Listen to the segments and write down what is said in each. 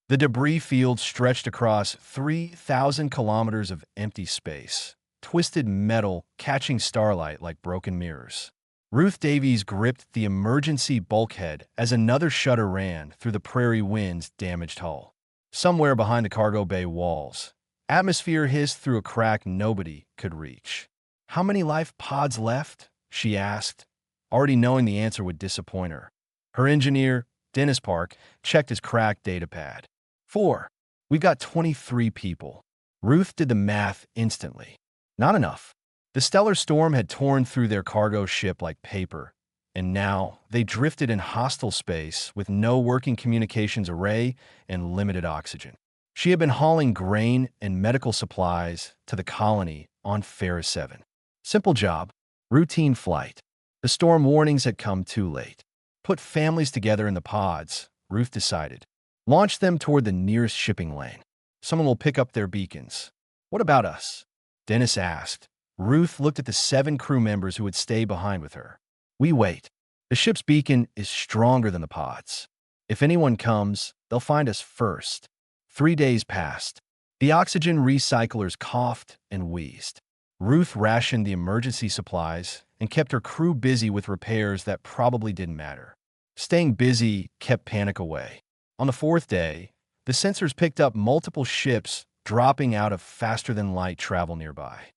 The debris field stretched across 3,000 kilometers of empty space, twisted metal catching starlight like broken mirrors. Ruth Davies gripped the emergency bulkhead as another shudder ran through the prairie wind's damaged hull. Somewhere behind the cargo bay walls, atmosphere hissed through a crack nobody could reach. "How many life pods left?" she asked, already knowing the answer would disappoint her. Her engineer, Dennis Park, checked his cracked datapad. 4. We've got 23 people. Ruth did the math instantly. Not enough. The stellar storm had torn through their cargo ship like paper, and now they drifted in hostile space with no working communications array and limited oxygen. She had been hauling grain and medical supplies to the colony on Ferris 7. Simple job, routine flight. The storm warnings had come too late. Put families together in the pods, Ruth decided. Launch them toward the nearest shipping lane. Someone will pick up their beacons. "What about us?" Dennis asked. Ruth looked at the 7 crew members who would stay behind with her. "We wait. The ship's beacon is stronger than the pods. If anyone comes, they'll find us first." 3 days passed. The oxygen recyclers coughed and wheezed. Ruth rationed the emergency supplies and kept her crew busy with repairs that probably didn't matter. Staying busy kept panic away. On the 4th day, the sensors picked up multiple ships dropping out of faster-than-light travel nearby.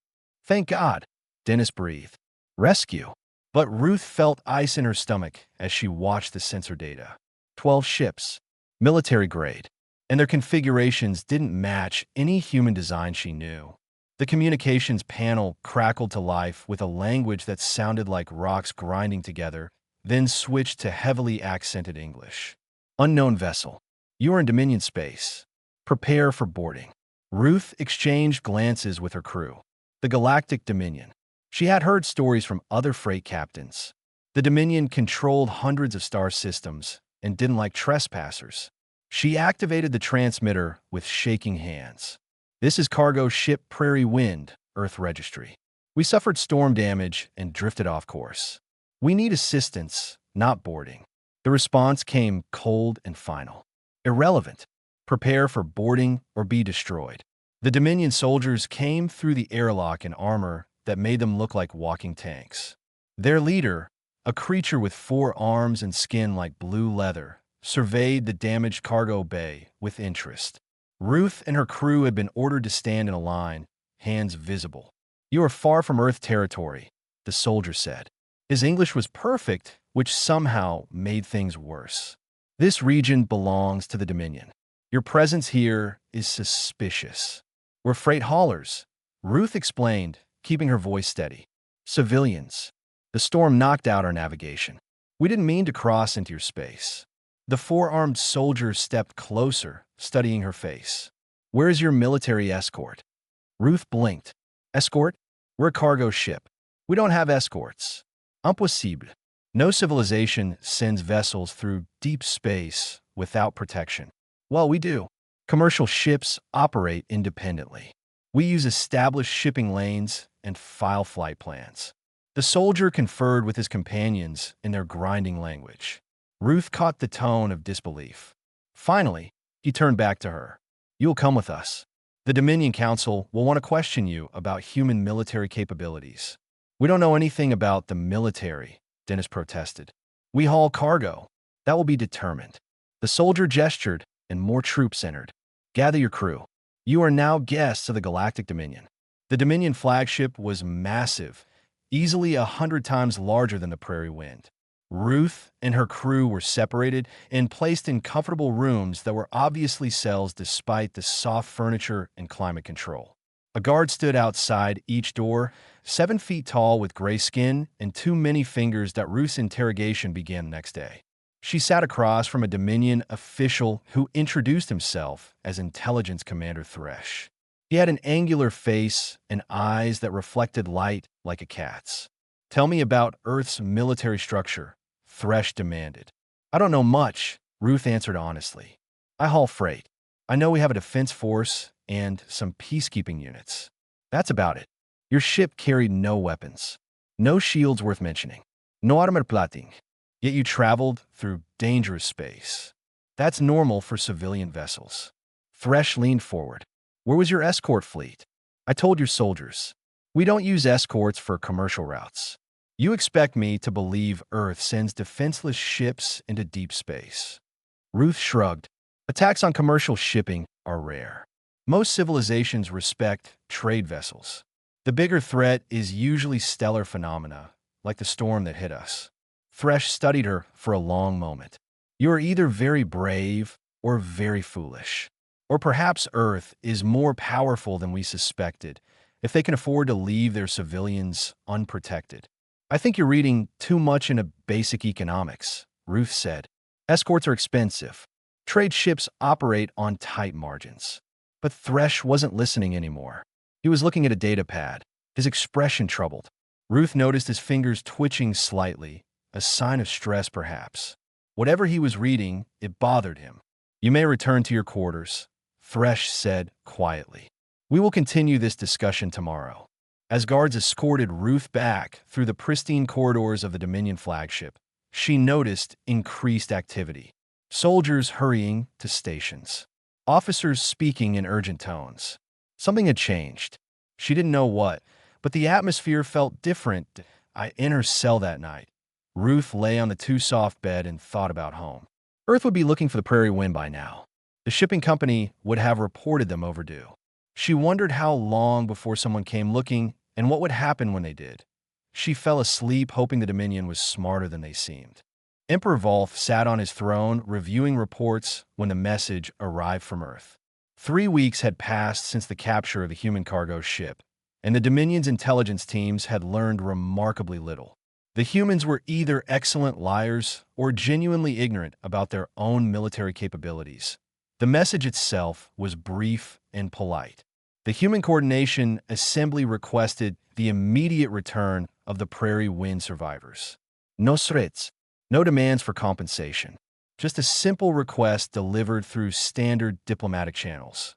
"Thank God," Dennis breathed. "Rescue." But Ruth felt ice in her stomach as she watched the sensor data. 12 ships, military grade, and their configurations didn't match any human design she knew. The communications panel crackled to life with a language that sounded like rocks grinding together, then switched to heavily accented English. "Unknown vessel. You are in Dominion space. Prepare for boarding." Ruth exchanged glances with her crew. The Galactic Dominion. She had heard stories from other freight captains. The Dominion controlled hundreds of star systems and didn't like trespassers. She activated the transmitter with shaking hands. "This is cargo ship Prairie Wind, Earth Registry. We suffered storm damage and drifted off course. We need assistance, not boarding." The response came cold and final. "Irrelevant. Prepare for boarding or be destroyed." The Dominion soldiers came through the airlock in armor that made them look like walking tanks. Their leader, a creature with 4 arms and skin like blue leather, surveyed the damaged cargo bay with interest. Ruth and her crew had been ordered to stand in a line, hands visible. "You are far from Earth territory," the soldier said. His English was perfect, which somehow made things worse. "This region belongs to the Dominion. Your presence here is suspicious." "We're freight haulers," Ruth explained, keeping her voice steady. "Civilians. The storm knocked out our navigation. We didn't mean to cross into your space." The 4-armed soldier stepped closer, studying her face. "Where is your military escort?" Ruth blinked. "Escort? We're a cargo ship. We don't have escorts. Impossible. No civilization sends vessels through deep space without protection." "Well, we do. Commercial ships operate independently. We use established shipping lanes and file flight plans." The soldier conferred with his companions in their grinding language. Ruth caught the tone of disbelief. Finally, he turned back to her. "You'll come with us. The Dominion Council will want to question you about human military capabilities." "We don't know anything about the military," Dennis protested. "We haul cargo. That will be determined." The soldier gestured, and more troops entered. "Gather your crew. You are now guests of the Galactic Dominion." The Dominion flagship was massive, easily 100 times larger than the Prairie Wind. Ruth and her crew were separated and placed in comfortable rooms that were obviously cells despite the soft furniture and climate control. A guard stood outside each door, 7 feet tall with gray skin and 2 mini fingers that Ruth's interrogation began the next day. She sat across from a Dominion official who introduced himself as Intelligence Commander Thresh. He had an angular face and eyes that reflected light like a cat's. "Tell me about Earth's military structure," Thresh demanded. "I don't know much," Ruth answered honestly. "I haul freight. I know we have a defense force and some peacekeeping units. That's about it. Your ship carried no weapons. No shields worth mentioning. No armor plating. Yet you traveled through dangerous space. That's normal for civilian vessels. Thresh leaned forward. Where was your escort fleet? I told your soldiers. We don't use escorts for commercial routes. You expect me to believe Earth sends defenseless ships into deep space. Ruth shrugged. Attacks on commercial shipping are rare. Most civilizations respect trade vessels. The bigger threat is usually stellar phenomena, like the storm that hit us. Thresh studied her for a long moment. You are either very brave or very foolish. Or perhaps Earth is more powerful than we suspected if they can afford to leave their civilians unprotected. I think you're reading too much into basic economics, Ruth said. Escorts are expensive. Trade ships operate on tight margins. But Thresh wasn't listening anymore. He was looking at a data pad, his expression troubled. Ruth noticed his fingers twitching slightly, a sign of stress perhaps. Whatever he was reading, it bothered him. You may return to your quarters, Thresh said quietly. We will continue this discussion tomorrow. As guards escorted Ruth back through the pristine corridors of the Dominion flagship, she noticed increased activity. Soldiers hurrying to stations. Officers speaking in urgent tones. Something had changed. She didn't know what, but the atmosphere felt different. In her cell that night, Ruth lay on the too-soft bed and thought about home. Earth would be looking for the Prairie Wind by now. The shipping company would have reported them overdue. She wondered how long before someone came looking and what would happen when they did. She fell asleep hoping the Dominion was smarter than they seemed. Emperor Volth sat on his throne reviewing reports when the message arrived from Earth. 3 weeks had passed since the capture of the human cargo ship, and the Dominion's intelligence teams had learned remarkably little. The humans were either excellent liars or genuinely ignorant about their own military capabilities. The message itself was brief and polite. The Human Coordination Assembly requested the immediate return of the Prairie Wind survivors. No threats, no demands for compensation. Just a simple request delivered through standard diplomatic channels.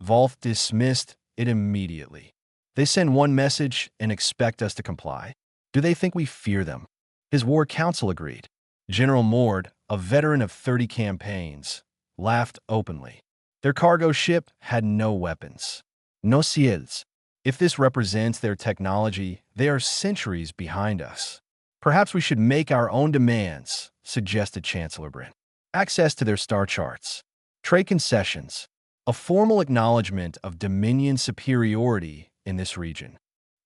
Volth dismissed it immediately. They send one message and expect us to comply. Do they think we fear them? His war council agreed. General Mord, a veteran of 30 campaigns, laughed openly. Their cargo ship had no weapons. No shields. If this represents their technology, they are centuries behind us. Perhaps we should make our own demands, suggested Chancellor Bryn. Access to their star charts. Trade concessions. A formal acknowledgement of Dominion superiority in this region.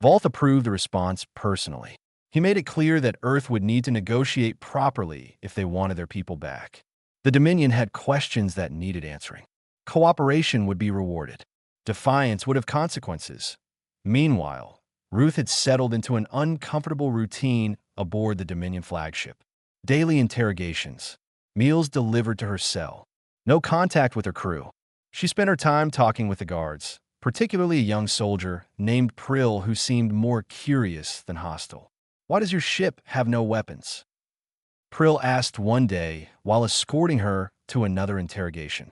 Volth approved the response personally. He made it clear that Earth would need to negotiate properly if they wanted their people back. The Dominion had questions that needed answering. Cooperation would be rewarded. Defiance would have consequences. Meanwhile, Ruth had settled into an uncomfortable routine aboard the Dominion flagship. Daily interrogations. Meals delivered to her cell. No contact with her crew. She spent her time talking with the guards, particularly a young soldier named Prill who seemed more curious than hostile. Why does your ship have no weapons? Prill asked one day while escorting her to another interrogation.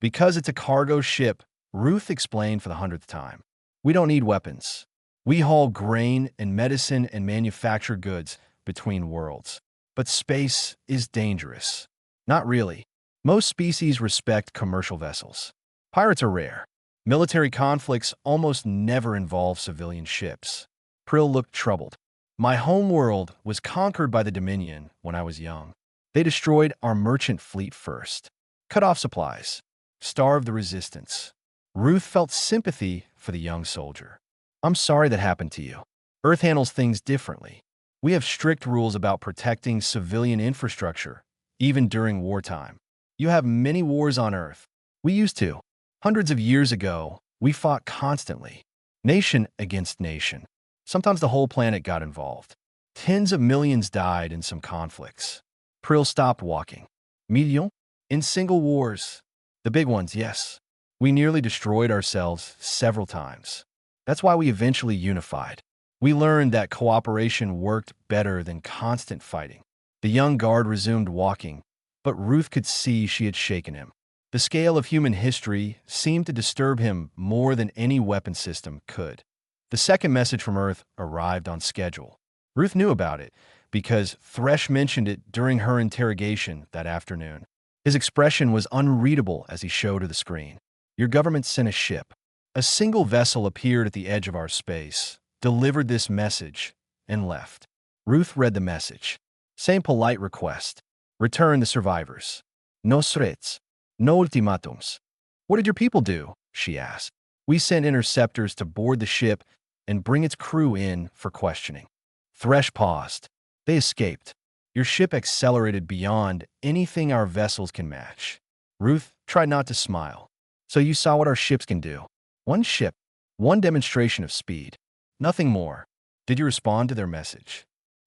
Because it's a cargo ship, Ruth explained for the 100th time. We don't need weapons. We haul grain and medicine and manufacture goods between worlds. But space is dangerous. Not really. Most species respect commercial vessels. Pirates are rare. Military conflicts almost never involve civilian ships. Prill looked troubled. My homeworld was conquered by the Dominion when I was young. They destroyed our merchant fleet first. Cut off supplies. Starved the resistance. Ruth felt sympathy for the young soldier. I'm sorry that happened to you. Earth handles things differently. We have strict rules about protecting civilian infrastructure, even during wartime. You have many wars on Earth. We used to. Hundreds of years ago, we fought constantly. Nation against nation. Sometimes the whole planet got involved. Tens of millions died in some conflicts. Prill stopped walking. Medial? In single wars. The big ones, yes. We nearly destroyed ourselves several times. That's why we eventually unified. We learned that cooperation worked better than constant fighting. The young guard resumed walking, but Ruth could see she had shaken him. The scale of human history seemed to disturb him more than any weapon system could. The second message from Earth arrived on schedule. Ruth knew about it because Thresh mentioned it during her interrogation that afternoon. His expression was unreadable as he showed her the screen. Your government sent a ship. A single vessel appeared at the edge of our space, delivered this message, and left. Ruth read the message. Same polite request. Return the survivors. No threats. No ultimatums. What did your people do? She asked. We sent interceptors to board the ship and bring its crew in for questioning. Thresh paused. They escaped. Your ship accelerated beyond anything our vessels can match. Ruth tried not to smile. So you saw what our ships can do. One ship, one demonstration of speed. Nothing more. Did you respond to their message?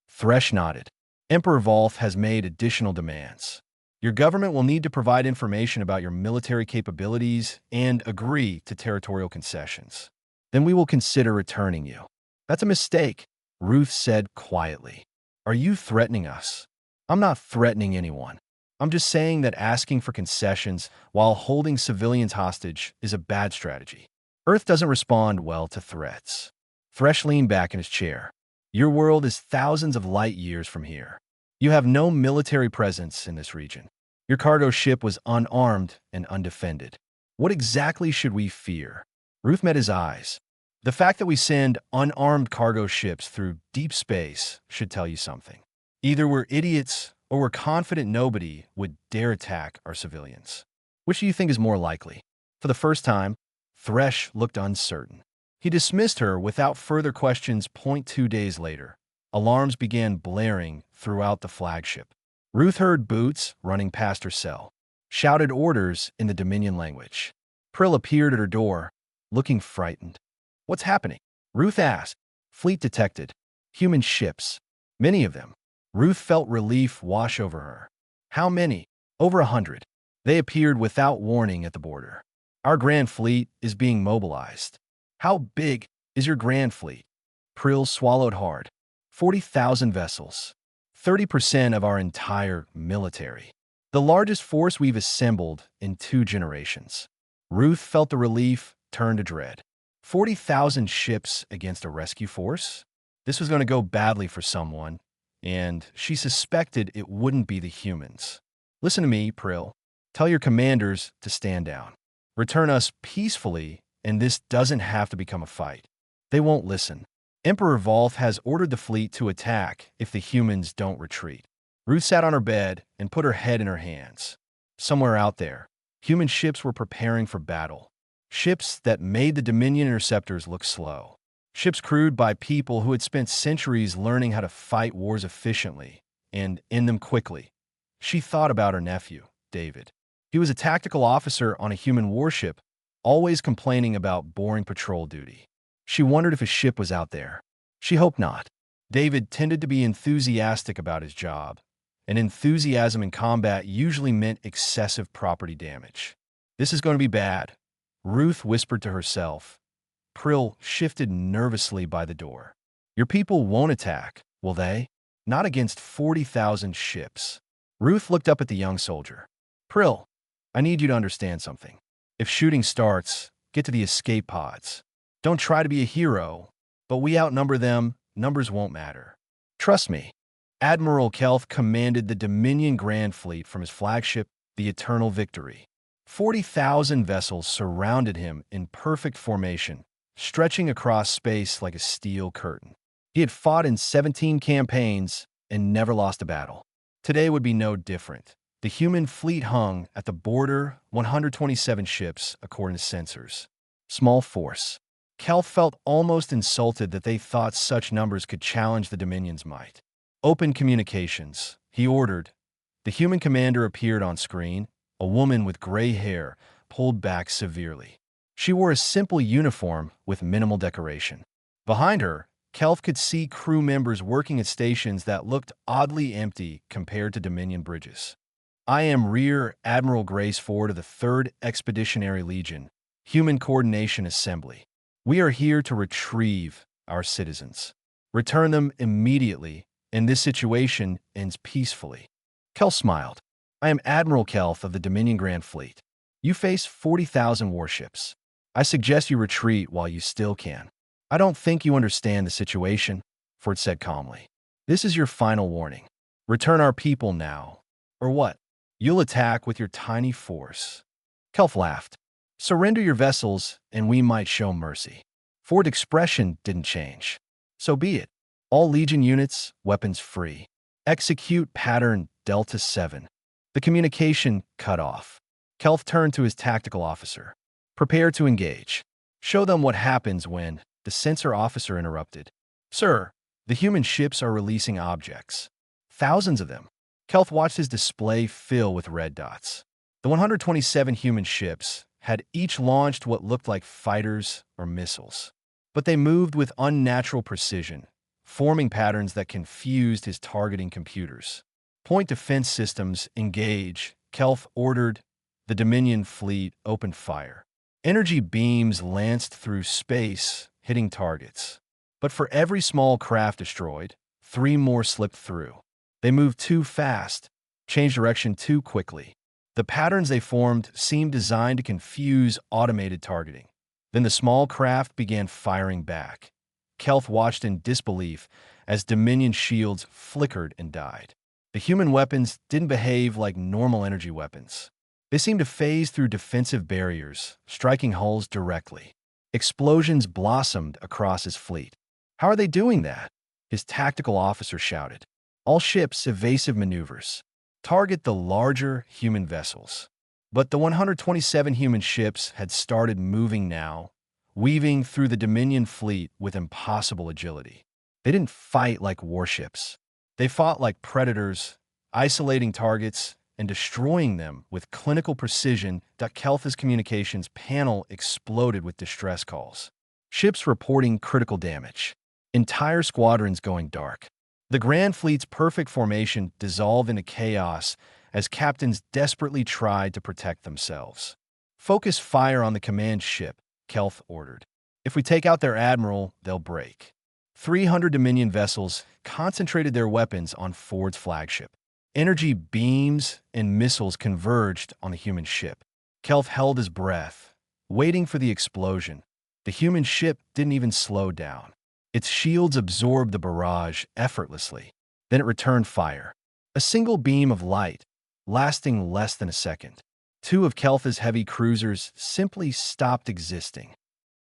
Thresh nodded. Emperor Volth has made additional demands. Your government will need to provide information about your military capabilities and agree to territorial concessions. Then we will consider returning you. That's a mistake, Ruth said quietly. Are you threatening us? I'm not threatening anyone. I'm just saying that asking for concessions while holding civilians hostage is a bad strategy. Earth doesn't respond well to threats. Thresh leaned back in his chair. Your world is thousands of light years from here. You have no military presence in this region. Your cargo ship was unarmed and undefended. What exactly should we fear? Ruth met his eyes. The fact that we send unarmed cargo ships through deep space should tell you something. Either we're idiots or we're confident nobody would dare attack our civilians. Which do you think is more likely? For the first time, Thresh looked uncertain. He dismissed her without further questions. 2 days later, alarms began blaring throughout the flagship. Ruth heard boots running past her cell, shouted orders in the Dominion language. Prill appeared at her door, looking frightened. What's happening? Ruth asked. Fleet detected. Human ships. Many of them. Ruth felt relief wash over her. How many? Over 100. They appeared without warning at the border. Our Grand Fleet is being mobilized. How big is your Grand Fleet? Prill swallowed hard. 40,000 vessels. 30% of our entire military. The largest force we've assembled in 2 generations. Ruth felt the relief turn to dread. 40,000 ships against a rescue force? This was going to go badly for someone, and she suspected it wouldn't be the humans. Listen to me, Prill. Tell your commanders to stand down. Return us peacefully, and this doesn't have to become a fight. They won't listen. Emperor Volth has ordered the fleet to attack if the humans don't retreat. Ruth sat on her bed and put her head in her hands. Somewhere out there, human ships were preparing for battle. Ships that made the Dominion interceptors look slow. Ships crewed by people who had spent centuries learning how to fight wars efficiently and end them quickly. She thought about her nephew, David. He was a tactical officer on a human warship, always complaining about boring patrol duty. She wondered if his ship was out there. She hoped not. David tended to be enthusiastic about his job, and enthusiasm in combat usually meant excessive property damage. This is going to be bad, Ruth whispered to herself. Prill shifted nervously by the door. Your people won't attack, will they? Not against 40,000 ships. Ruth looked up at the young soldier. Prill, I need you to understand something. If shooting starts, get to the escape pods. Don't try to be a hero, but we outnumber them, numbers won't matter. Trust me. Admiral Kelth commanded the Dominion Grand Fleet from his flagship, the Eternal Victory. 40,000 vessels surrounded him in perfect formation, stretching across space like a steel curtain. He had fought in 17 campaigns and never lost a battle. Today would be no different. The human fleet hung at the border, 127 ships, according to sensors. Small force. Kelth felt almost insulted that they thought such numbers could challenge the Dominion's might. Open communications, he ordered. The human commander appeared on screen, a woman with gray hair, pulled back severely. She wore a simple uniform with minimal decoration. Behind her, Kelth could see crew members working at stations that looked oddly empty compared to Dominion bridges. I am Rear Admiral Grace Ford of the 3rd Expeditionary Legion, Human Coordination Assembly. We are here to retrieve our citizens. Return them immediately, and this situation ends peacefully. Kelth smiled. I am Admiral Kelth of the Dominion Grand Fleet. You face 40,000 warships. I suggest you retreat while you still can. I don't think you understand the situation, Ford said calmly. This is your final warning. Return our people now. Or what? You'll attack with your tiny force. Kelf laughed. Surrender your vessels, and we might show mercy. Ford's expression didn't change. So be it. All Legion units, weapons free. Execute pattern Delta 7. The communication cut off. Kelf turned to his tactical officer. Prepare to engage. Show them what happens when the sensor officer interrupted. Sir, the human ships are releasing objects. Thousands of them. Kelf watched his display fill with red dots. The 127 human ships had each launched what looked like fighters or missiles. But they moved with unnatural precision, forming patterns that confused his targeting computers. Point defense systems, engage. Kelf ordered. The Dominion fleet opened fire. Energy beams lanced through space, hitting targets. But for every small craft destroyed, 3 more slipped through. They moved too fast, changed direction too quickly. The patterns they formed seemed designed to confuse automated targeting. Then the small craft began firing back. Kelf watched in disbelief as Dominion shields flickered and died. The human weapons didn't behave like normal energy weapons. They seemed to phase through defensive barriers, striking hulls directly. Explosions blossomed across his fleet. How are they doing that? His tactical officer shouted. All ships evasive maneuvers. Target the larger human vessels. But the 127 human ships had started moving now, weaving through the Dominion fleet with impossible agility. They didn't fight like warships. They fought like predators, isolating targets and destroying them with clinical precision. Kelf's communications panel exploded with distress calls. Ships reporting critical damage. Entire squadrons going dark. The Grand Fleet's perfect formation dissolved into chaos as captains desperately tried to protect themselves. Focus fire on the command ship, Kelf ordered. If we take out their admiral, they'll break. 300 Dominion vessels concentrated their weapons on Ford's flagship. Energy beams and missiles converged on the human ship. Kelf held his breath, waiting for the explosion. The human ship didn't even slow down. Its shields absorbed the barrage effortlessly. Then it returned fire. A single beam of light, lasting less than a second. 2 of Kelf's heavy cruisers simply stopped existing.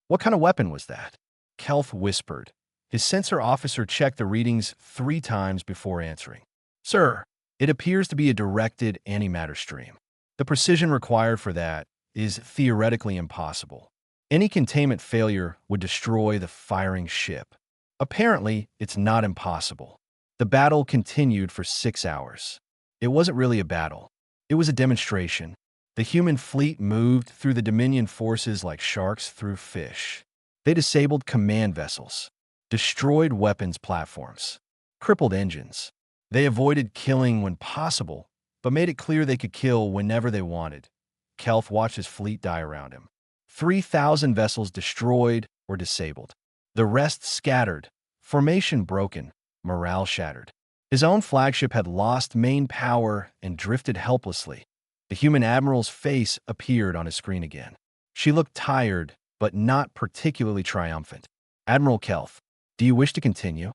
What kind of weapon was that? Kelf whispered. His sensor officer checked the readings 3 times before answering. Sir, it appears to be a directed antimatter stream. The precision required for that is theoretically impossible. Any containment failure would destroy the firing ship. Apparently, it's not impossible. The battle continued for 6 hours. It wasn't really a battle. It was a demonstration. The human fleet moved through the Dominion forces like sharks through fish. They disabled command vessels, destroyed weapons platforms, crippled engines. They avoided killing when possible, but made it clear they could kill whenever they wanted. Kelf watched his fleet die around him. 3,000 vessels destroyed or disabled. The rest scattered, formation broken, morale shattered. His own flagship had lost main power and drifted helplessly. The human admiral's face appeared on his screen again. She looked tired, but not particularly triumphant. Admiral Kelf, do you wish to continue?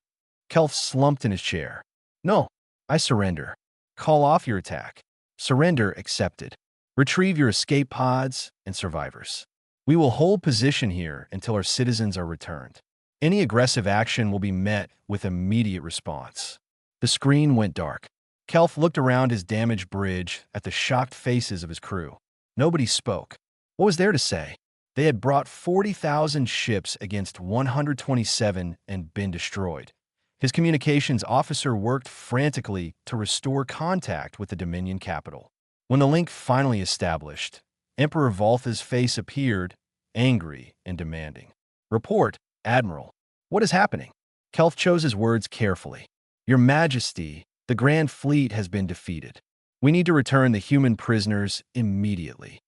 Kelf slumped in his chair. No, I surrender. Call off your attack. Surrender accepted. Retrieve your escape pods and survivors. We will hold position here until our citizens are returned. Any aggressive action will be met with immediate response. The screen went dark. Kelf looked around his damaged bridge at the shocked faces of his crew. Nobody spoke. What was there to say? They had brought 40,000 ships against 127 and been destroyed. His communications officer worked frantically to restore contact with the Dominion capital. When the link finally established, Emperor Voltha's face appeared, angry and demanding. Report, Admiral. What is happening? Kelf chose his words carefully. Your Majesty, the Grand Fleet has been defeated. We need to return the human prisoners immediately.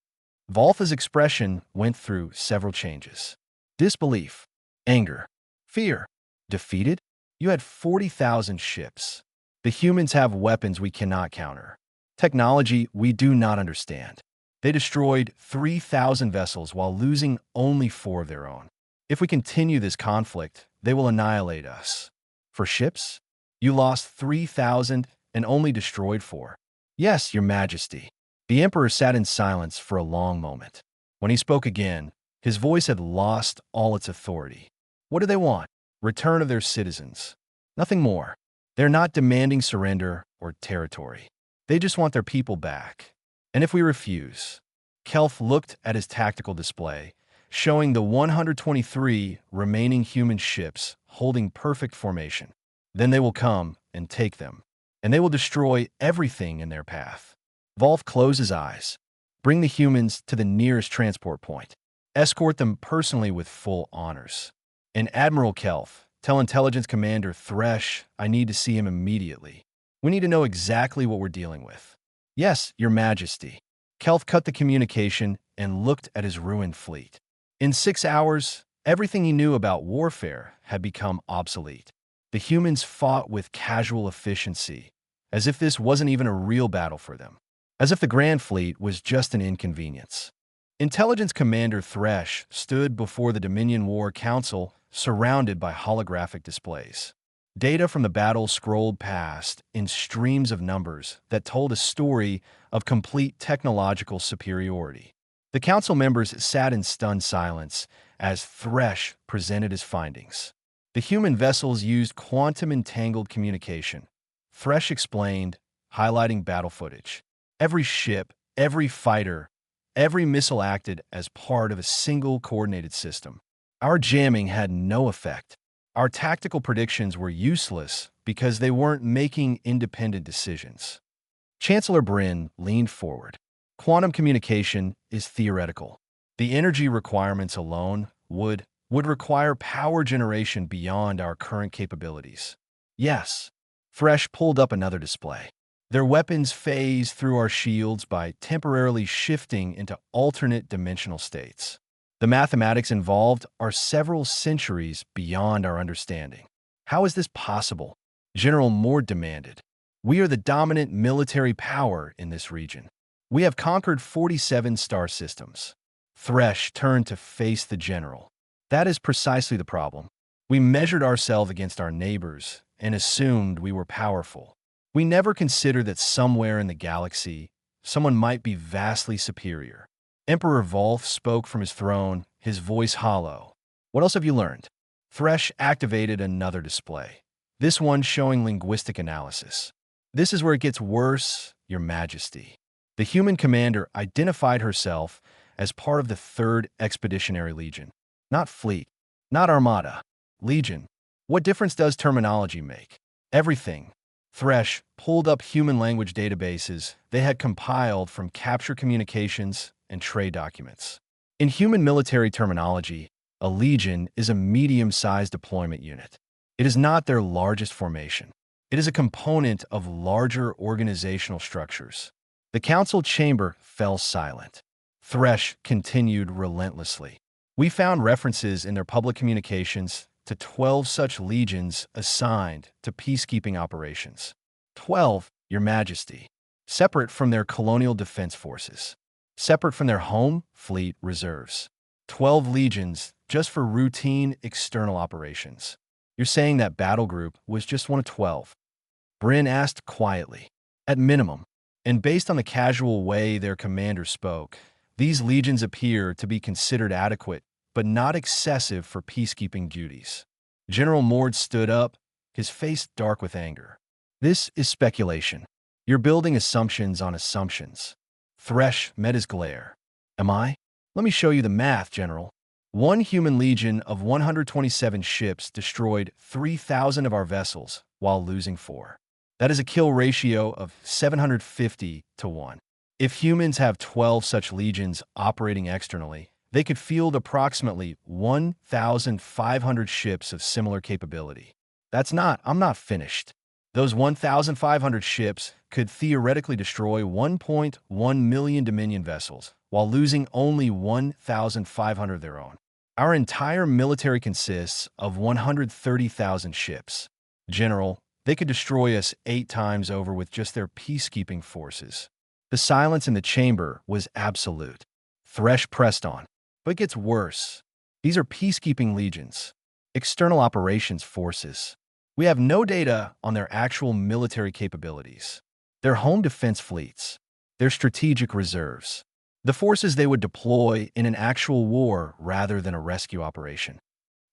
Voltha's expression went through several changes. Disbelief, anger, fear. Defeated? You had 40,000 ships. The humans have weapons we cannot counter. Technology we do not understand. They destroyed 3,000 vessels while losing only 4 of their own. If we continue this conflict, they will annihilate us. For ships, you lost 3,000 and only destroyed 4. Yes, Your Majesty. The Emperor sat in silence for a long moment. When he spoke again, his voice had lost all its authority. What do they want? Return of their citizens. Nothing more. They're not demanding surrender or territory. They just want their people back. And if we refuse? Kelf looked at his tactical display, showing the 123 remaining human ships holding perfect formation. Then they will come and take them, and they will destroy everything in their path. Volf closed his eyes. Bring the humans to the nearest transport point. Escort them personally with full honors. And Admiral Kelf, tell Intelligence Commander Thresh I need to see him immediately. We need to know exactly what we're dealing with. Yes, Your Majesty. Kelf cut the communication and looked at his ruined fleet. In 6 hours, everything he knew about warfare had become obsolete. The humans fought with casual efficiency, as if this wasn't even a real battle for them, as if the Grand Fleet was just an inconvenience. Intelligence Commander Thresh stood before the Dominion War Council, surrounded by holographic displays. Data from the battle scrolled past in streams of numbers that told a story of complete technological superiority. The council members sat in stunned silence as Thresh presented his findings. The human vessels used quantum-entangled communication. Thresh explained, highlighting battle footage. Every ship, every fighter, every missile acted as part of a single coordinated system. Our jamming had no effect. Our tactical predictions were useless because they weren't making independent decisions. Chancellor Bryn leaned forward. Quantum communication is theoretical. The energy requirements alone would require power generation beyond our current capabilities. Yes. Thresh pulled up another display. Their weapons phase through our shields by temporarily shifting into alternate dimensional states. The mathematics involved are several centuries beyond our understanding. How is this possible? General Mord demanded. We are the dominant military power in this region. We have conquered 47 star systems. Thresh turned to face the general. That is precisely the problem. We measured ourselves against our neighbors and assumed we were powerful. We never considered that somewhere in the galaxy, someone might be vastly superior. Emperor Volf spoke from his throne, his voice hollow. What else have you learned? Thresh activated another display, this one showing linguistic analysis. This is where it gets worse, Your Majesty. The human commander identified herself as part of the 3rd Expeditionary Legion. Not fleet, not armada. Legion. What difference does terminology make? Everything. Thresh pulled up human language databases they had compiled from capture communications and trade documents. In human military terminology, a legion is a medium-sized deployment unit. It is not their largest formation. It is a component of larger organizational structures. The council chamber fell silent. Thresh continued relentlessly. We found references in their public communications to 12 such legions assigned to peacekeeping operations. 12, Your Majesty. Separate from their colonial defense forces. Separate from their home fleet reserves. 12 legions just for routine external operations. You're saying that battle group was just one of 12? Bryn asked quietly. At minimum, and based on the casual way their commander spoke, these legions appear to be considered adequate, but not excessive for peacekeeping duties. General Mord stood up, his face dark with anger. This is speculation. You're building assumptions on assumptions. Thresh met his glare. Am I? Let me show you the math, General. One human legion of 127 ships destroyed 3,000 of our vessels while losing 4. That is a kill ratio of 750 to 1. If humans have 12 such legions operating externally, they could field approximately 1,500 ships of similar capability. I'm not finished. Those 1,500 ships could theoretically destroy 1.1 million Dominion vessels, while losing only 1,500 of their own. Our entire military consists of 130,000 ships. General, they could destroy us 8 times over with just their peacekeeping forces. The silence in the chamber was absolute. Thresh pressed on. But it gets worse. These are peacekeeping legions, external operations forces. We have no data on their actual military capabilities. their home defense fleets, their strategic reserves, the forces they would deploy in an actual war rather than a rescue operation.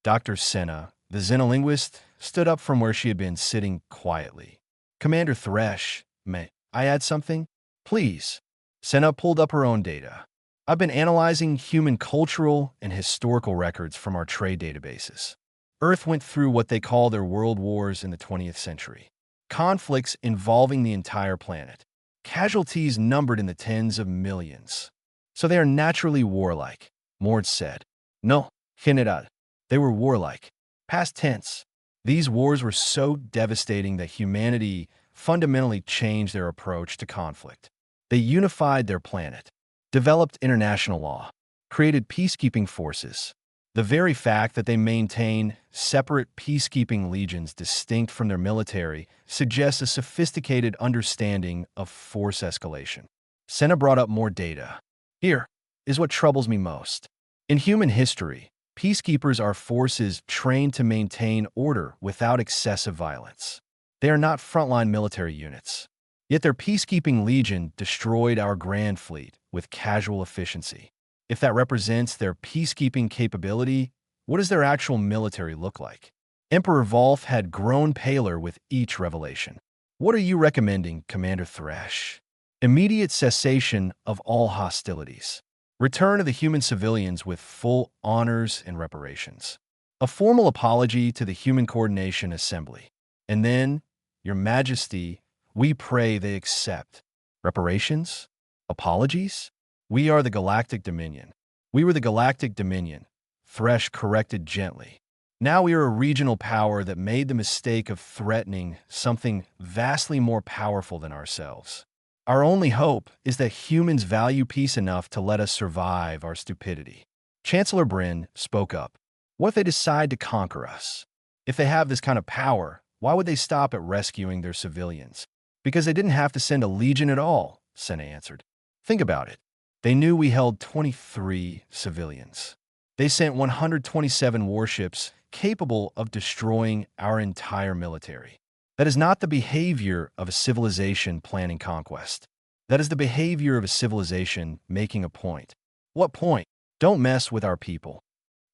Dr. Senna, the xenolinguist, stood up from where she had been sitting quietly. Commander Thresh, may I add something? Please. Senna pulled up her own data. I've been analyzing human cultural and historical records from our trade databases. Earth went through what they call their world wars in the 20th century. Conflicts involving the entire planet. Casualties numbered in the tens of millions. So they are naturally warlike, Mord said. No, general. They were warlike. Past tense. These wars were so devastating that humanity fundamentally changed their approach to conflict. They unified their planet, developed international law, created peacekeeping forces. The very fact that they maintain separate peacekeeping legions distinct from their military suggests a sophisticated understanding of force escalation. Senna brought up more data. Here is what troubles me most. In human history, peacekeepers are forces trained to maintain order without excessive violence. They are not frontline military units. Yet their peacekeeping legion destroyed our grand fleet with casual efficiency. If that represents their peacekeeping capability, what does their actual military look like? Emperor Volf had grown paler with each revelation. What are you recommending, Commander Thresh? Immediate cessation of all hostilities. Return of the human civilians with full honors and reparations. A formal apology to the Human Coordination Assembly. And then, Your Majesty, we pray they accept. Reparations? Apologies? We are the Galactic Dominion. We were the Galactic Dominion, Thresh corrected gently. Now we are a regional power that made the mistake of threatening something vastly more powerful than ourselves. Our only hope is that humans value peace enough to let us survive our stupidity. Chancellor Bryn spoke up. What if they decide to conquer us? If they have this kind of power, why would they stop at rescuing their civilians? Because they didn't have to send a legion at all, Senna answered. Think about it. They knew we held 23 civilians. They sent 127 warships capable of destroying our entire military. That is not the behavior of a civilization planning conquest. That is the behavior of a civilization making a point. What point? Don't mess with our people.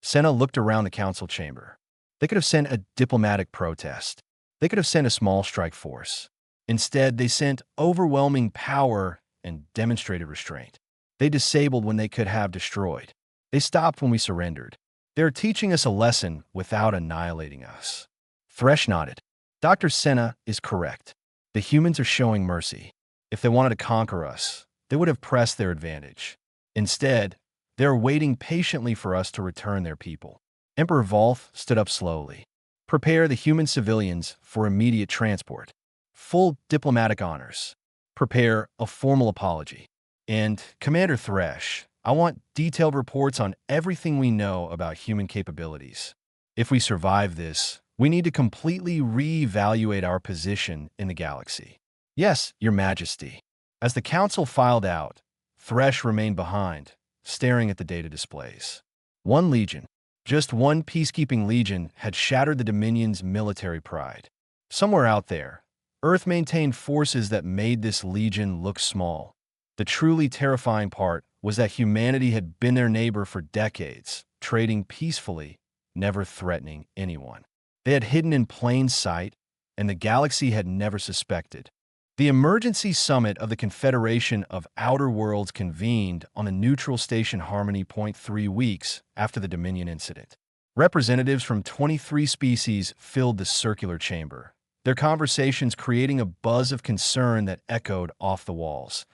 Senna looked around the council chamber. They could have sent a diplomatic protest. They could have sent a small strike force. Instead, they sent overwhelming power and demonstrated restraint. They disabled when they could have destroyed. They stopped when we surrendered. They are teaching us a lesson without annihilating us. Thresh nodded. Dr. Senna is correct. The humans are showing mercy. If they wanted to conquer us, they would have pressed their advantage. Instead, they are waiting patiently for us to return their people. Emperor Volf stood up slowly. Prepare the human civilians for immediate transport. Full diplomatic honors. Prepare a formal apology. And, Commander Thresh, I want detailed reports on everything we know about human capabilities. If we survive this, we need to completely reevaluate our position in the galaxy. Yes, Your Majesty. As the council filed out, Thresh remained behind, staring at the data displays. One legion, just one peacekeeping legion, had shattered the Dominion's military pride. Somewhere out there, Earth maintained forces that made this legion look small. The truly terrifying part was that humanity had been their neighbor for decades, trading peacefully, never threatening anyone. They had hidden in plain sight, and the galaxy had never suspected. The emergency summit of the Confederation of Outer Worlds convened on the neutral station Harmony Point 3 weeks after the Dominion incident. Representatives from 23 species filled the circular chamber, their conversations creating a buzz of concern that echoed off the walls.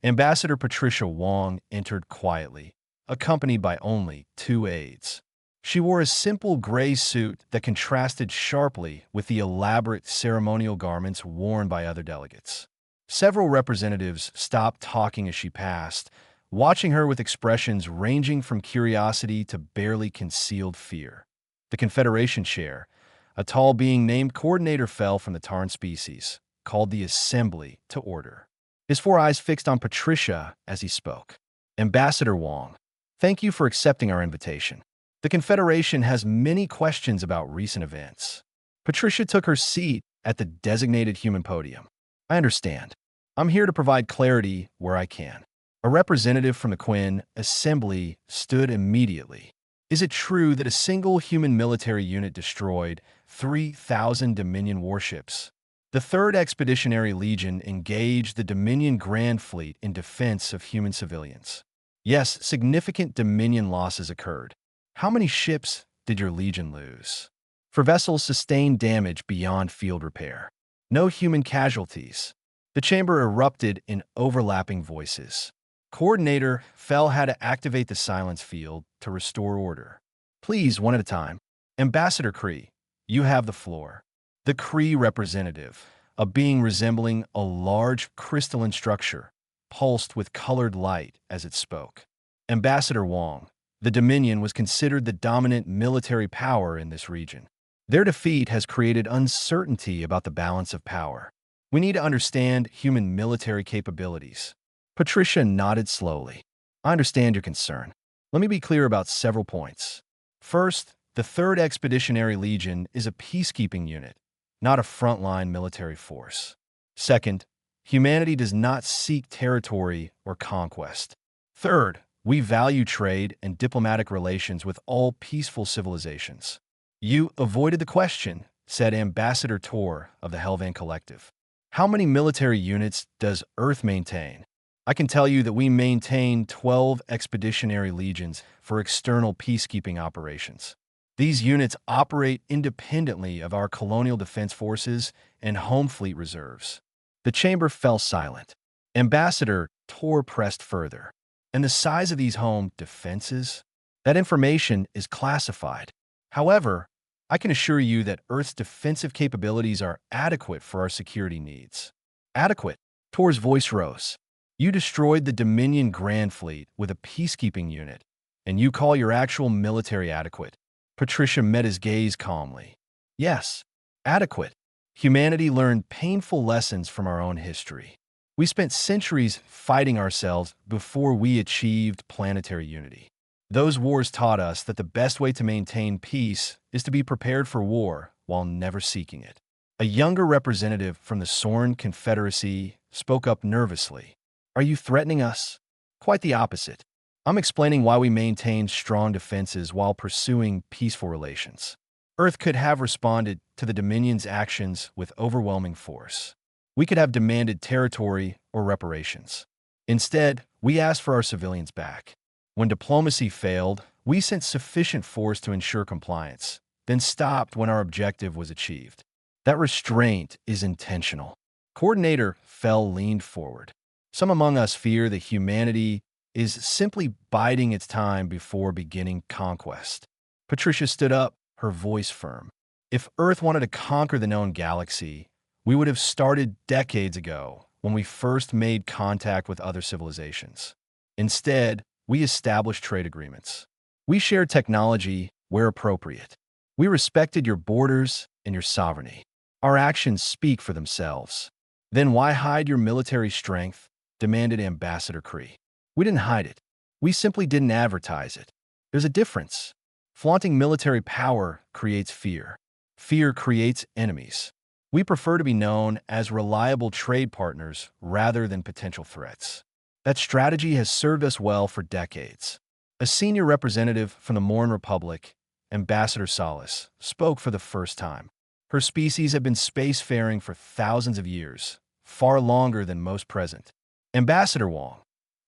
Ambassador Patricia Wong entered quietly, accompanied by only 2 aides. She wore a simple gray suit that contrasted sharply with the elaborate ceremonial garments worn by other delegates. Several representatives stopped talking as she passed, watching her with expressions ranging from curiosity to barely concealed fear. The Confederation chair, a tall being named Coordinator, fell from the Tarn species, called the Assembly to order. His 4 eyes fixed on Patricia as he spoke. Ambassador Wong, thank you for accepting our invitation. The Confederation has many questions about recent events. Patricia took her seat at the designated human podium. I understand. I'm here to provide clarity where I can. A representative from the Quinn Assembly stood immediately. Is it true that a single human military unit destroyed 3,000 Dominion warships? The 3rd Expeditionary Legion engaged the Dominion Grand Fleet in defense of human civilians. Yes, significant Dominion losses occurred. How many ships did your Legion lose? For vessels sustained damage beyond field repair. No human casualties. The chamber erupted in overlapping voices. Coordinator Fell had to activate the silence field to restore order. Please, one at a time. Ambassador Kree, you have the floor. The Kree representative, a being resembling a large crystalline structure, pulsed with colored light as it spoke. Ambassador Wong, the Dominion was considered the dominant military power in this region. Their defeat has created uncertainty about the balance of power. We need to understand human military capabilities. Patricia nodded slowly. I understand your concern. Let me be clear about several points. First, the 3rd Expeditionary Legion is a peacekeeping unit, not a frontline military force. Second, humanity does not seek territory or conquest. Third, we value trade and diplomatic relations with all peaceful civilizations. You avoided the question, said Ambassador Tor of the Helvan Collective. How many military units does Earth maintain? I can tell you that we maintain 12 expeditionary legions for external peacekeeping operations. These units operate independently of our colonial defense forces and home fleet reserves. The chamber fell silent. Ambassador Tor pressed further. And the size of these home defenses? That information is classified. However, I can assure you that Earth's defensive capabilities are adequate for our security needs. Adequate? Tor's voice rose. You destroyed the Dominion Grand Fleet with a peacekeeping unit, and you call your actual military adequate. Patricia met his gaze calmly. Yes, adequate. Humanity learned painful lessons from our own history. We spent centuries fighting ourselves before we achieved planetary unity. Those wars taught us that the best way to maintain peace is to be prepared for war while never seeking it. A younger representative from the Soren Confederacy spoke up nervously. Are you threatening us? Quite the opposite. I'm explaining why we maintain strong defenses while pursuing peaceful relations. Earth could have responded to the Dominion's actions with overwhelming force. We could have demanded territory or reparations. Instead, we asked for our civilians back. When diplomacy failed, we sent sufficient force to ensure compliance, then stopped when our objective was achieved. That restraint is intentional. Coordinator Fell leaned forward. Some among us fear that humanity is simply biding its time before beginning conquest. Patricia stood up, her voice firm. If Earth wanted to conquer the known galaxy, we would have started decades ago when we first made contact with other civilizations. Instead, we established trade agreements. We shared technology where appropriate. We respected your borders and your sovereignty. Our actions speak for themselves. Then why hide your military strength? Demanded Ambassador Kree. We didn't hide it. We simply didn't advertise it. There's a difference. Flaunting military power creates fear. Fear creates enemies. We prefer to be known as reliable trade partners rather than potential threats. That strategy has served us well for decades. A senior representative from the Morn Republic, Ambassador Solace, spoke for the first time. Her species have been spacefaring for thousands of years, far longer than most present. Ambassador Wong,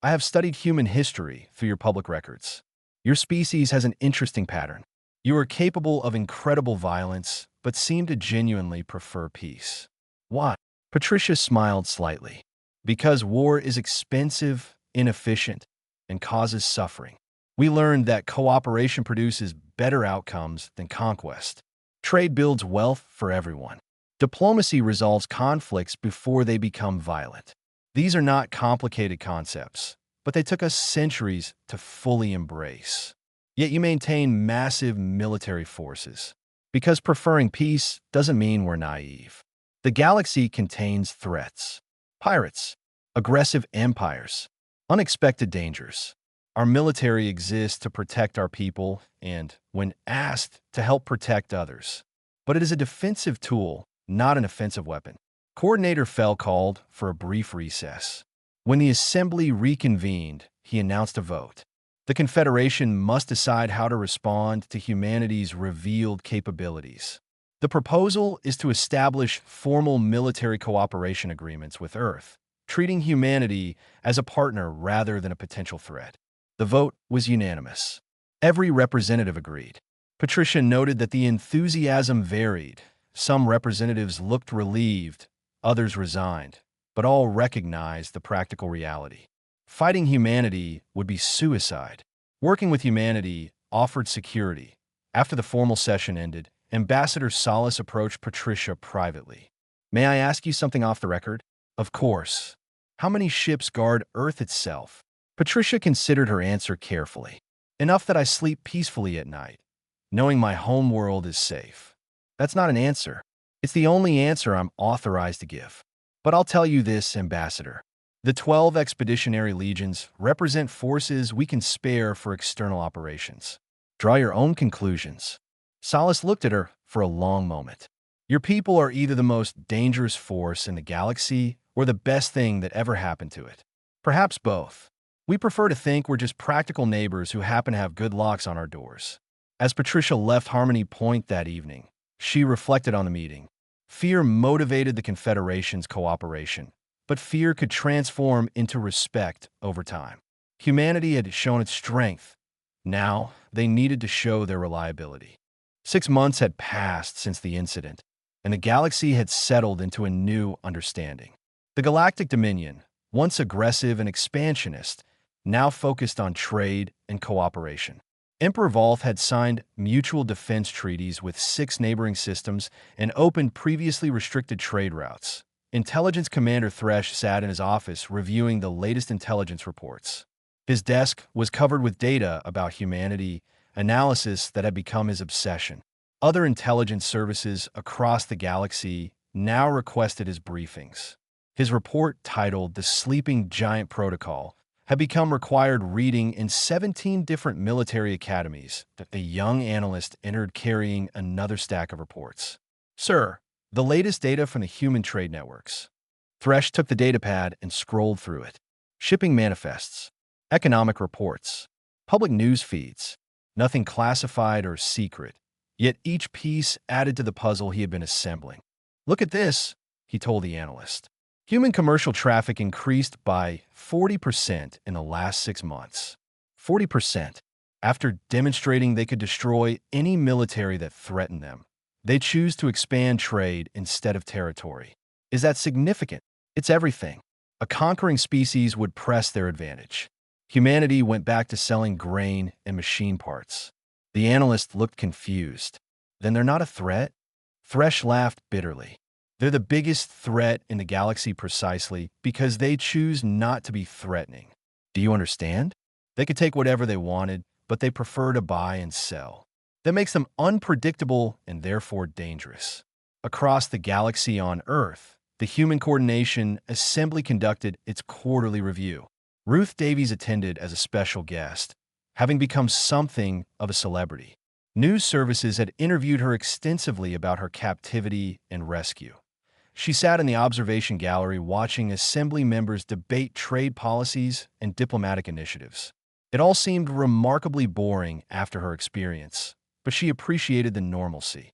I have studied human history through your public records. Your species has an interesting pattern. You are capable of incredible violence, but seem to genuinely prefer peace. Why? Patricia smiled slightly. Because war is expensive, inefficient, and causes suffering. We learned that cooperation produces better outcomes than conquest. Trade builds wealth for everyone. Diplomacy resolves conflicts before they become violent. These are not complicated concepts, but they took us centuries to fully embrace. Yet you maintain massive military forces. Because preferring peace doesn't mean we're naive. The galaxy contains threats. Pirates, aggressive empires, unexpected dangers. Our military exists to protect our people and, when asked, to help protect others. But it is a defensive tool, not an offensive weapon. Coordinator Fell called for a brief recess. When the assembly reconvened, he announced a vote. The Confederation must decide how to respond to humanity's revealed capabilities. The proposal is to establish formal military cooperation agreements with Earth, treating humanity as a partner rather than a potential threat. The vote was unanimous. Every representative agreed. Patricia noted that the enthusiasm varied. Some representatives looked relieved, others resigned, but all recognized the practical reality. Fighting humanity would be suicide. Working with humanity offered security. After the formal session ended, Ambassador Solace approached Patricia privately. "May I ask you something off the record?" "Of course." "How many ships guard Earth itself?" Patricia considered her answer carefully. "Enough that I sleep peacefully at night, knowing my home world is safe." "That's not an answer. It's the only answer I'm authorized to give. But I'll tell you this, Ambassador. The 12 expeditionary legions represent forces we can spare for external operations. Draw your own conclusions." Solace looked at her for a long moment. "Your people are either the most dangerous force in the galaxy or the best thing that ever happened to it. Perhaps both. We prefer to think we're just practical neighbors who happen to have good locks on our doors." As Patricia left Harmony Point that evening, she reflected on the meeting. Fear motivated the Confederation's cooperation, but fear could transform into respect over time. Humanity had shown its strength. Now, they needed to show their reliability. 6 months had passed since the incident, and the galaxy had settled into a new understanding. The Galactic Dominion, once aggressive and expansionist, now focused on trade and cooperation. Emperor Volth had signed mutual defense treaties with 6 neighboring systems and opened previously restricted trade routes. Intelligence Commander Thresh sat in his office reviewing the latest intelligence reports. His desk was covered with data about humanity, analysis that had become his obsession. Other intelligence services across the galaxy now requested his briefings. His report, titled The Sleeping Giant Protocol, had become required reading in 17 different military academies. A young analyst entered carrying another stack of reports. "Sir, the latest data from the human trade networks." Thresh took the datapad and scrolled through it. Shipping manifests, economic reports, public news feeds, nothing classified or secret. Yet each piece added to the puzzle he had been assembling. "Look at this," he told the analyst. Human commercial traffic increased by 40% in the last 6 months. 40%. After demonstrating they could destroy any military that threatened them, they choose to expand trade instead of territory. Is that significant? It's everything. A conquering species would press their advantage. Humanity went back to selling grain and machine parts. The analyst looked confused. "Then they're not a threat?" Thresh laughed bitterly. "They're the biggest threat in the galaxy precisely because they choose not to be threatening. Do you understand? They could take whatever they wanted, but they prefer to buy and sell. That makes them unpredictable and therefore dangerous." Across the galaxy on Earth, the Human Coordination Assembly conducted its quarterly review. Ruth Davies attended as a special guest, having become something of a celebrity. News services had interviewed her extensively about her captivity and rescue. She sat in the observation gallery watching assembly members debate trade policies and diplomatic initiatives. It all seemed remarkably boring after her experience, but she appreciated the normalcy.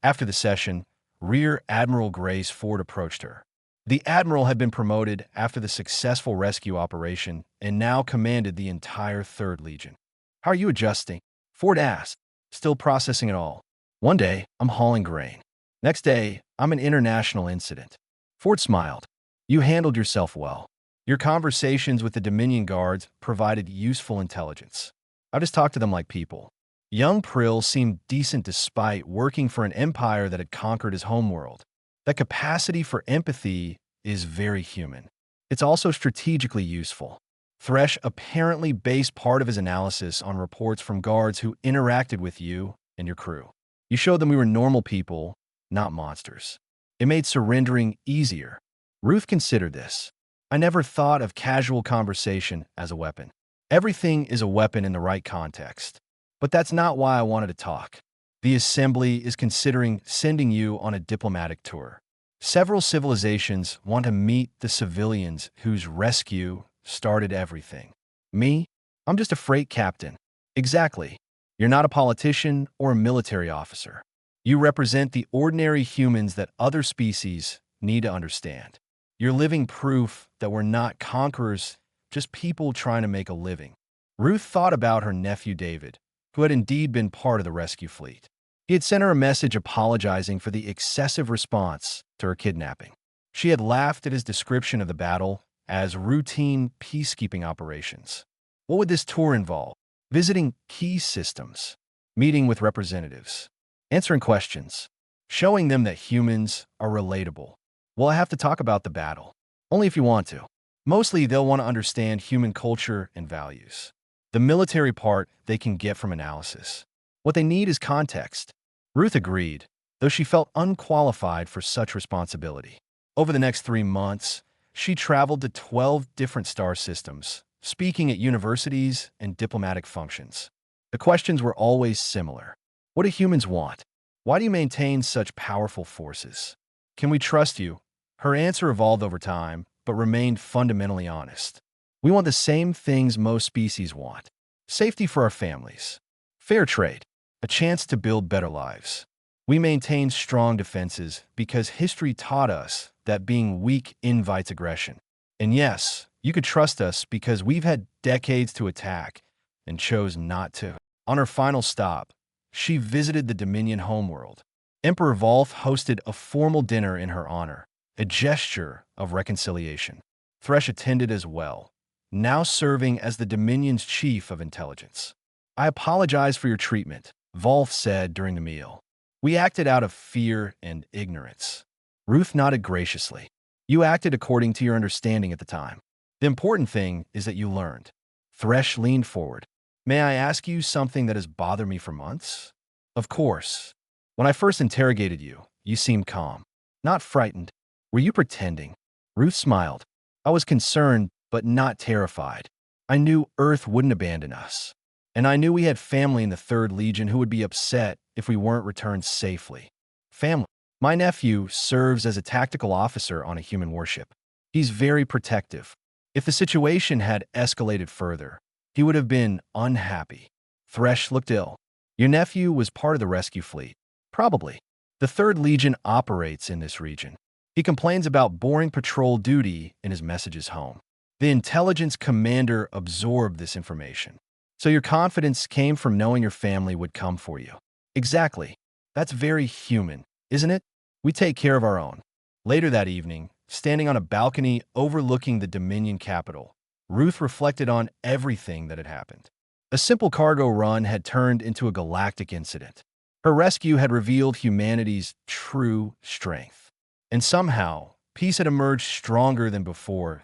After the session, Rear Admiral Grace Ford approached her. The Admiral had been promoted after the successful rescue operation and now commanded the entire 3rd Legion. "How are you adjusting?" Ford asked, still processing it all. "One day, I'm hauling grain. Next day, I'm an international incident." Ford smiled. "You handled yourself well. Your conversations with the Dominion guards provided useful intelligence. I just talked to them like people." Young Prill seemed decent despite working for an empire that had conquered his homeworld. That capacity for empathy is very human. It's also strategically useful. Thresh apparently based part of his analysis on reports from guards who interacted with you and your crew. You showed them we were normal people, not monsters. It made surrendering easier. Ruth considered this. "I never thought of casual conversation as a weapon. Everything is a weapon in the right context. But that's not why I wanted to talk. The Assembly is considering sending you on a diplomatic tour. Several civilizations want to meet the civilians whose rescue started everything. Me? I'm just a freight captain. Exactly. You're not a politician or a military officer. You represent the ordinary humans that other species need to understand. You're living proof that we're not conquerors, just people trying to make a living. Ruth thought about her nephew David, who had indeed been part of the rescue fleet. He had sent her a message apologizing for the excessive response to her kidnapping. She had laughed at his description of the battle as routine peacekeeping operations. What would this tour involve? Visiting key systems, meeting with representatives, answering questions, showing them that humans are relatable. Well, I have to talk about the battle. Only if you want to. Mostly, they'll want to understand human culture and values. The military part they can get from analysis. What they need is context. Ruth agreed, though she felt unqualified for such responsibility. Over the next 3 months, she traveled to 12 different star systems, speaking at universities and diplomatic functions. The questions were always similar. What do humans want? Why do you maintain such powerful forces? Can we trust you? Her answer evolved over time, but remained fundamentally honest. We want the same things most species want. Safety for our families. Fair trade. A chance to build better lives. We maintain strong defenses because history taught us that being weak invites aggression. And yes, you could trust us because we've had decades to attack and chose not to. On her final stop, she visited the Dominion homeworld. Emperor Volf hosted a formal dinner in her honor, a gesture of reconciliation. Thresh attended as well, now serving as the Dominion's chief of intelligence. I apologize for your treatment, Volf said during the meal. We acted out of fear and ignorance. Ruth nodded graciously. You acted according to your understanding at the time. The important thing is that you learned. Thresh leaned forward. May I ask you something that has bothered me for months? Of course. When I first interrogated you, you seemed calm, not frightened. Were you pretending? Ruth smiled. I was concerned, but not terrified. I knew Earth wouldn't abandon us. And I knew we had family in the 3rd Legion who would be upset if we weren't returned safely. Family. My nephew serves as a tactical officer on a human warship. He's very protective. If the situation had escalated further, he would have been unhappy. Thresh looked ill. Your nephew was part of the rescue fleet. Probably. The 3rd Legion operates in this region. He complains about boring patrol duty in his messages home. The intelligence commander absorbed this information. So your confidence came from knowing your family would come for you. Exactly. That's very human, isn't it? We take care of our own. Later that evening, standing on a balcony overlooking the Dominion capital, Ruth reflected on everything that had happened. A simple cargo run had turned into a galactic incident. Her rescue had revealed humanity's true strength. And somehow, peace had emerged stronger than before,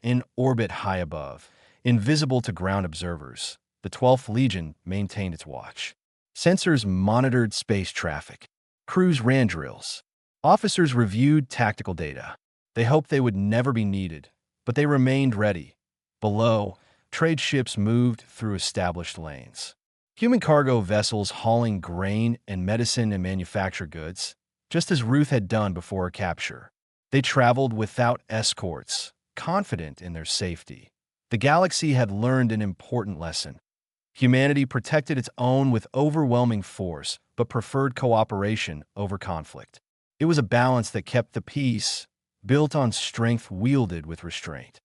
in orbit high above. Invisible to ground observers, the 12th Legion maintained its watch. Sensors monitored space traffic. Crews ran drills. Officers reviewed tactical data. They hoped they would never be needed, but they remained ready. Below, trade ships moved through established lanes. Human cargo vessels hauling grain and medicine and manufactured goods, just as Ruth had done before her capture. They traveled without escorts, confident in their safety. The galaxy had learned an important lesson. Humanity protected its own with overwhelming force, but preferred cooperation over conflict. It was a balance that kept the peace, built on strength wielded with restraint.